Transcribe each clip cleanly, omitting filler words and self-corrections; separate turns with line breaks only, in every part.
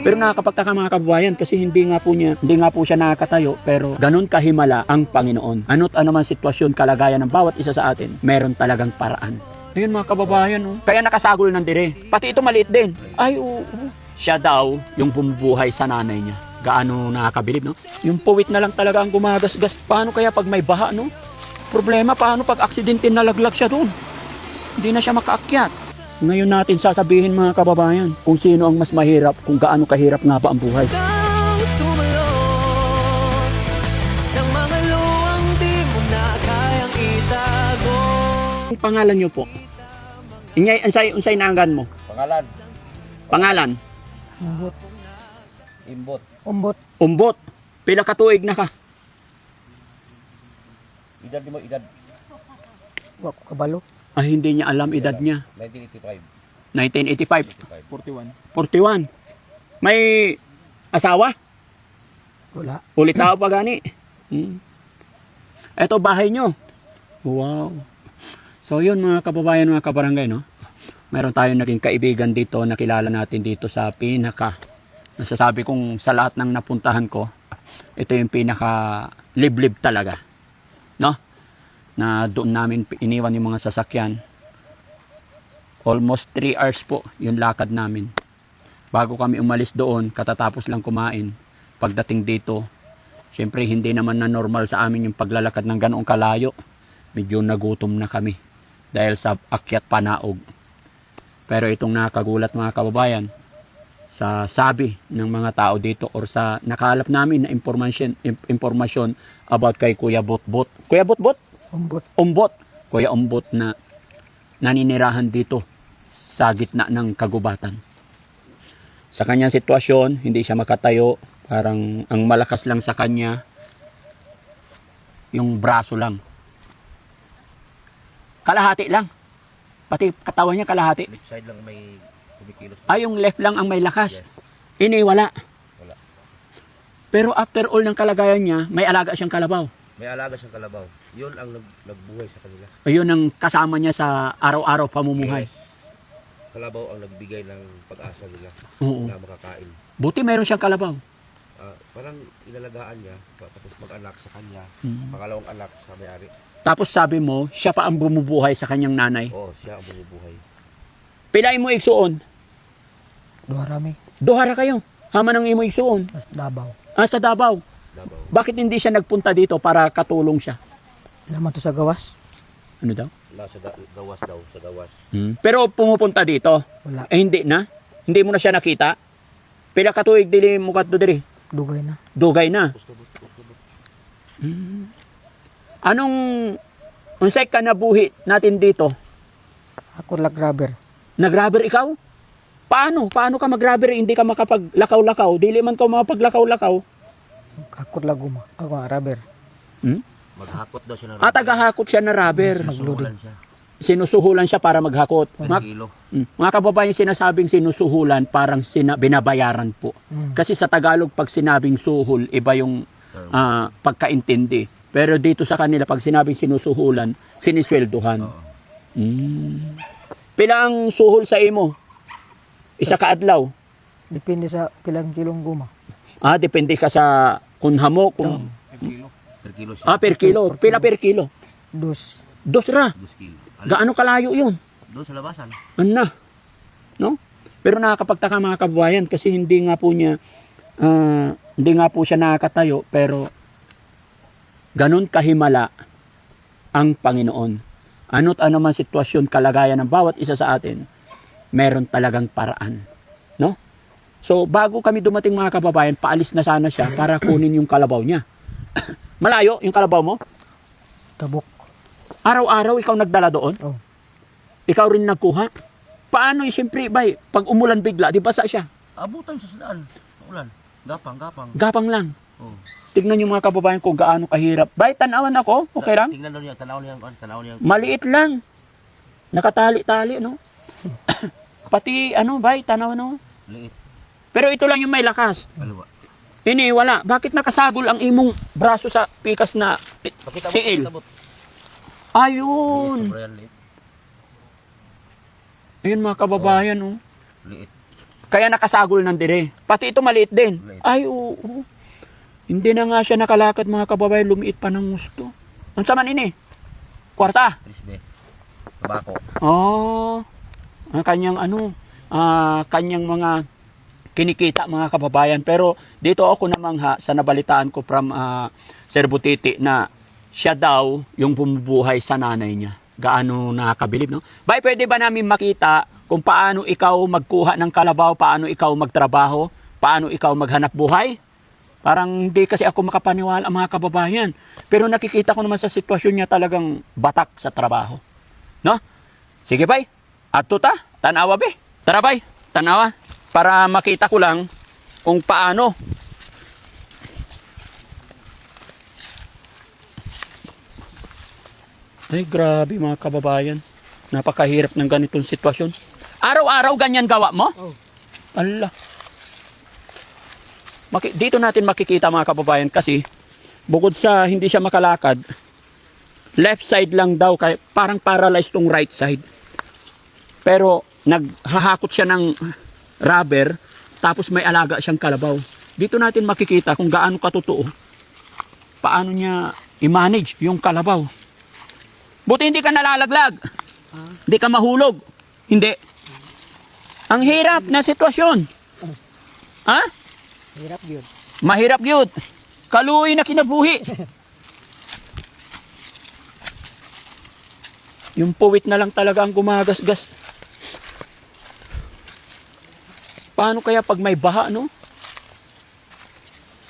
Pero nakakapagtaka mga kababayan kasi hindi nga po siya nakakatayo, pero ganun kahimala ang Panginoon. Ano't ano man sitwasyon, kalagayan ng bawat isa sa atin, meron talagang paraan. Ayun mga kababayan, oh. Kaya nakasagol ng dire. Pati ito maliit din. Ay, oo. Siya daw yung bumubuhay sa nanay niya. Gaano nakakabilib, no? Yung puwit na lang talaga ang gumagasgas. Paano kaya pag may baha, no? Problema, paano pag aksidente nalaglag siya doon? Hindi na siya makaakyat. Ngayon natin sasabihin mga kababayan kung sino ang mas mahirap, kung gaano kahirap nga ba ang buhay. Ang pangalan niyo po? Unsay naanggan mo?
Pangalan?
Pangalan?
Umbot.
Imbot.
Umbot.
Umbot. Pila ka tuig na ka?
Edad mo, edad?
Wako kabalo.
Ah, hindi niya alam edad niya.
1985.
41. May asawa?
Wala.
Ulitaw pa gani. Ito bahay nyo. Wow. So yun mga kababayan, mga kabarangay, no? Meron tayong naging kaibigan dito, nakilala natin dito sa pinaka. Nasasabi kong sa lahat ng napuntahan ko, ito yung pinaka liblib talaga. No? Na doon namin iniwan yung mga sasakyan. Almost 3 hours po yung lakad namin. Bago kami umalis doon, katatapos lang kumain. Pagdating dito, syempre hindi naman na normal sa amin yung paglalakad ng ganoong kalayo. Medyo nagutom na kami dahil sa akyat panaog. Pero itong nakagulat mga kababayan, sa sabi ng mga tao dito or sa nakalap namin na impormasyon about kay Kuya Botbot. Kuya Botbot?
Umbot.
Umbot. Kuya Umbot na naninirahan dito sa gitna ng kagubatan. Sa kanyang sitwasyon, hindi siya makatayo. Parang ang malakas lang sa kanya, yung braso lang. Kalahati lang. Pati katawan niya kalahati.
Left side lang may kumikilos.
Ay, yung left lang ang may lakas.
Yes.
Ini, wala.
Wala.
Pero after all ng kalagayan niya, may alaga siyang kalabaw.
May alaga siyang kalabaw. Yun ang nagbuhay sa kanila.
Ayun ang kasama niya sa araw-araw pamumuhay.
Yes. Kalabaw ang nagbigay ng pag-asa nila
Oo.
na makakain.
Buti meron siyang kalabaw.
Parang inalagaan niya, tapos mag-anak sa kanya,
Mm.
pangalawang anak sa may-ari.
Tapos sabi mo, siya pa ang bumubuhay sa kanyang nanay.
Oo, siya ang bumubuhay.
Pilay mo igsuon.
Duharami.
Duhara kayo. Hama ng imo igsuon.
Mas Dabaw.
Sa Davao.
Dabaw.
Bakit hindi siya nagpunta dito para katulong siya?
Naman to sa gawas.
Ano daw?
Nasa gawas daw, sa gawas.
Pero pumupunta dito.
Wala.
Hindi na. Hindi mo na siya nakita. Pila ka tuig dili mo kadto diri.
Dugay na.
Dugay na.
Puskabot.
Anong unsay ka nabuhi natin dito?
Ako lag rubber.
Nag-rubber ikaw? Paano? Paano ka mag-rubber hindi ka makapaglakaw-lakaw? Dili man ka makapaglakaw-lakaw.
Ako lag guma. Ako nga rubber.
Maghakot daw siya ng
Tagahakot siya na rubber.
Sinusuhulan siya.
Sinusuhulan siya para maghakot.
Per kilo.
Mga kababayan, sinasabing sinusuhulan, parang binabayaran po. Kasi sa Tagalog, pag sinabing suhol, iba yung pagkaintindi. Pero dito sa kanila, pag sinabing sinusuhulan, siniswelduhan. Pila ang suhol sa imo? Isa ka adlaw?
Depende sa pilang kilong guma.
Depende ka sa kung hamo, kung...
Per kilo siya.
Per kilo. Pila per kilo?
Dos.
2 ra.
2 kilo.
Gaano kalayo yun?
Doon sa labasan.
Ano? No? Pero nakakapagtaka mga kababayan kasi hindi nga po siya nakakatayo, pero ganun kahimala ang Panginoon. Ano't ano man sitwasyon, kalagayan ng bawat isa sa atin, meron talagang paraan. No? So, bago kami dumating mga kababayan, paalis na sana siya para kunin yung kalabaw niya. Malayo yung kalabaw mo?
Tabok.
Araw-araw ikaw nagdala doon?
Oh.
Ikaw rin nagkuha? Paano siyempre, bay, pag umulan bigla, di basa siya?
Abutan sa daan. Ulan. Gapang.
Gapang lang.
Oh.
Tignan niyo mga kababayan kung gaano kahirap. Bay, tanawan ako, okay lang?
Tingnan daw niya, tanaw niya.
Maliit lang. Nakatali-tali, no? Pati, bay, tanawan, no?
Liit.
Pero ito lang yung may lakas.
Kaliwa.
Ini, wala. Bakit nakasagol ang imong braso sa pikas na tiil? Ayun.
Sobrang liit.
Ayun mga kababayan, oh.
Liit.
Kaya nakasagol ng dire. Pati ito maliit din.
Maliit.
Ay, oo. Hindi na nga siya nakalakad mga kababayan, lumiit pa ng gusto. Ang saman ini? Kwarta?
Trisbe. Tabako.
Oh. Ang kanyang kanyang mga kinikita mga kababayan. Pero dito ako namangha sa nabalitaan ko from Sir Butiti na siya daw yung bumubuhay sa nanay niya. Gaano nakakabilib, no? Bay, pwede ba namin makita kung paano ikaw magkuha ng kalabaw, paano ikaw magtrabaho, paano ikaw maghanap buhay? Parang hindi kasi ako makapaniwala mga kababayan. Pero nakikita ko naman sa sitwasyon niya talagang batak sa trabaho. No? Sige bay, ato ta, tanawa be. Tara bay, tanawa. Para makita ko lang kung paano. Ay grabe mga kababayan. Napakahirap ng ganitong sitwasyon. Araw-araw ganyan gawa mo?
Oh.
Allah. Dito natin makikita mga kababayan kasi bukod sa hindi siya makalakad, left side lang daw, kaya parang paralyzed tong right side. Pero naghahakot siya ng rubber, tapos may alaga siyang kalabaw. Dito natin makikita kung gaano katotoo, paano niya i-manage yung kalabaw. Buti hindi ka nalalaglag, hindi ka mahulog, hindi. Ang hirap na sitwasyon. Ha?
Hirap yun.
Mahirap yun. Kaluoy na kinabuhi. Yung puwit na lang talaga ang gumagasgas. Paano kaya pag may baha, no?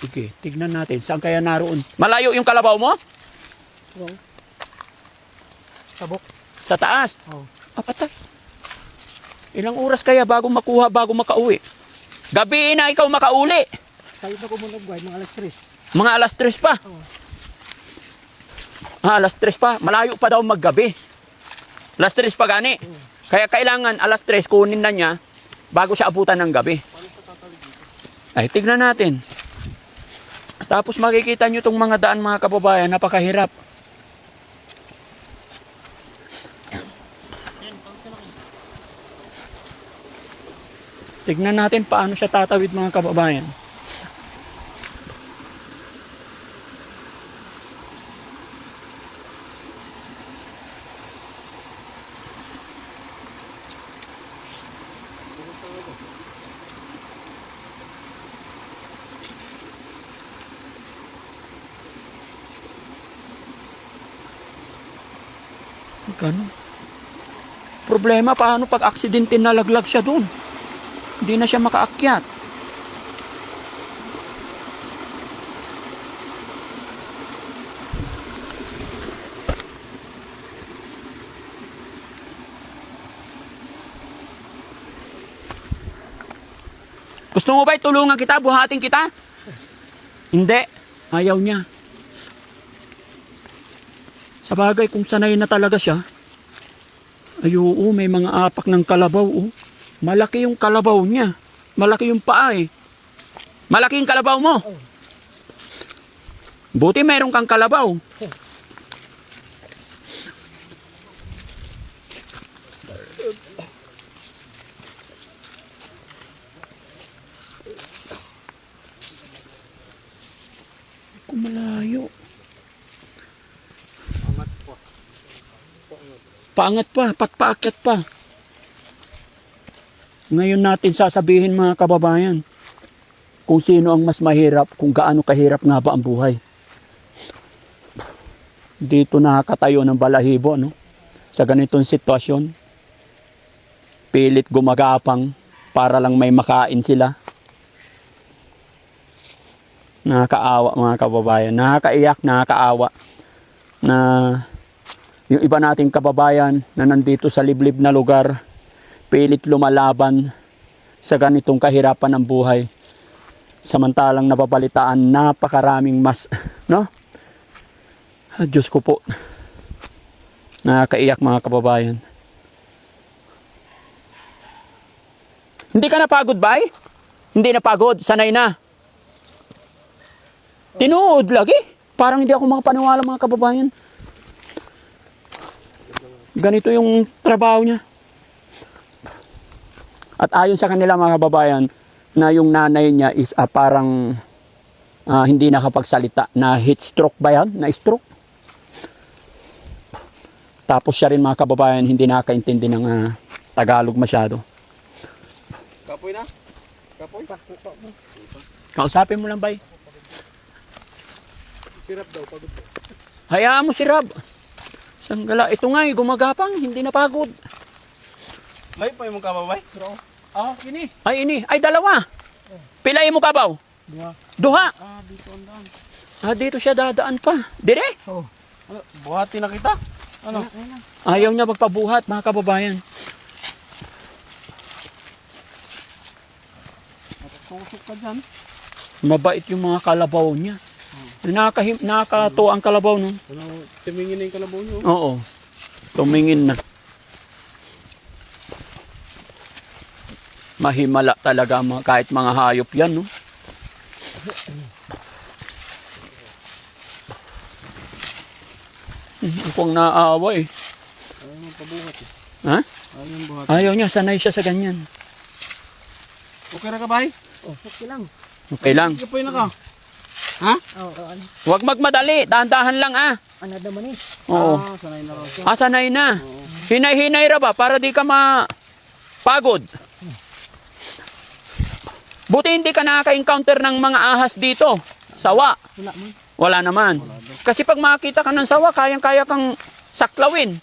Sige, tignan natin. Saan kaya naroon? Malayo yung kalabaw mo?
Oh. Tabok.
Sa taas?
Oh.
Patay. Ilang oras kaya bago makuha, bago makauwi? Gabi na ikaw makauli.
Tayo na ko muna buhay, mga alas 3.
Mga alas 3 pa.
Oh.
Alas 3 pa. Malayo pa daw maggabi. Alas 3 pa gani. Kaya kailangan alas 3 kunin na niya bago siya abutan ng gabi. Ay, tignan natin. Tapos makikita nyo itong mga daan mga kababayan, napakahirap. Tignan natin paano siya tatawid mga kababayan. Ganun. Problema, paano pag aksidente nalaglag siya doon? Hindi na siya makaakyat. Gusto mo ba tulungan kita, buhatin kita? Hindi. Ayaw niya. Sa bagay, kung sanay na talaga siya, ay oo, may mga apak ng kalabaw. Oh. Malaki yung kalabaw niya. Malaki yung paa eh. Malaki yung kalabaw mo. Buti meron kang kalabaw. Kung malayo. Paangat pa, paakyat pa. Ngayon natin sasabihin mga kababayan kung sino ang mas mahirap, kung gaano kahirap nga ba ang buhay. Dito nakakatayo ng balahibo, no? Sa ganitong sitwasyon, pilit gumagapang para lang may makain sila. Nakakaawa mga kababayan, nakakaiyak, nakakaawa na yung iba nating kababayan na nandito sa liblib na lugar, pilit lumalaban sa ganitong kahirapan ng buhay. Samantalang nababalitaan napakaraming mas, no? Diyos ko po. Nakakaiyak mga kababayan. Hindi ka napagod ba? Hindi napagod, sanay na. Tinuod lagi. Parang hindi ako makapaniwala mga kababayan. Ganito yung trabaho niya. At ayon sa kanila mga kababayan, na yung nanay niya is parang hindi nakapagsalita, na heat stroke ba yan? Na stroke? Tapos siya rin mga kababayan, hindi nakakaintindi ng Tagalog masyado.
Kapoy na? Kapoy?
Kausapin mo lang, bay.
Sirap daw, pagod po.
Hayaan mo si Rab. Sanggala, ito nga gumagapang, hindi napagod.
May pa yung kababay? Ini.
Ay, dalawa. Pilay mo kabaw?
Dua.
Duha.
Dito ang daan.
Dito siya dadaan pa. Dire?
Oh.
Ano, buhati na kita? Ano?
Ayaw niya magpabuhat, mga kababayan.
Tusok ka dyan.
Mabait yung mga kalabaw niya. Nakakatuwa ang kalabaw, no?
Ano, tumingin na yung kalabaw nyo.
Oo. Tumingin na. Mahimala talaga kahit mga hayop yan, no? Akong naawa eh.
Ayaw mo pabuhat eh.
Ha?
Ayaw yung buhat.
Ayaw niya, sanay siya sa ganyan.
Okay na ka, bay?
Oh, okay lang.
Okay lang.
Kapoy na ka. Ha?
Oh, ano?
Huwag magmadali, dahan-dahan lang
Ano naman eh.
Oo.
Sanay na raw siya.
Sanay na. Hinay-hinay ra ba para di ka pagod. Buti hindi ka nakaka-encounter ng mga ahas dito. Sawa.
Wala man.
Wala naman. Kasi pag makakita ka ng sawa, kayang-kaya kang saklawin.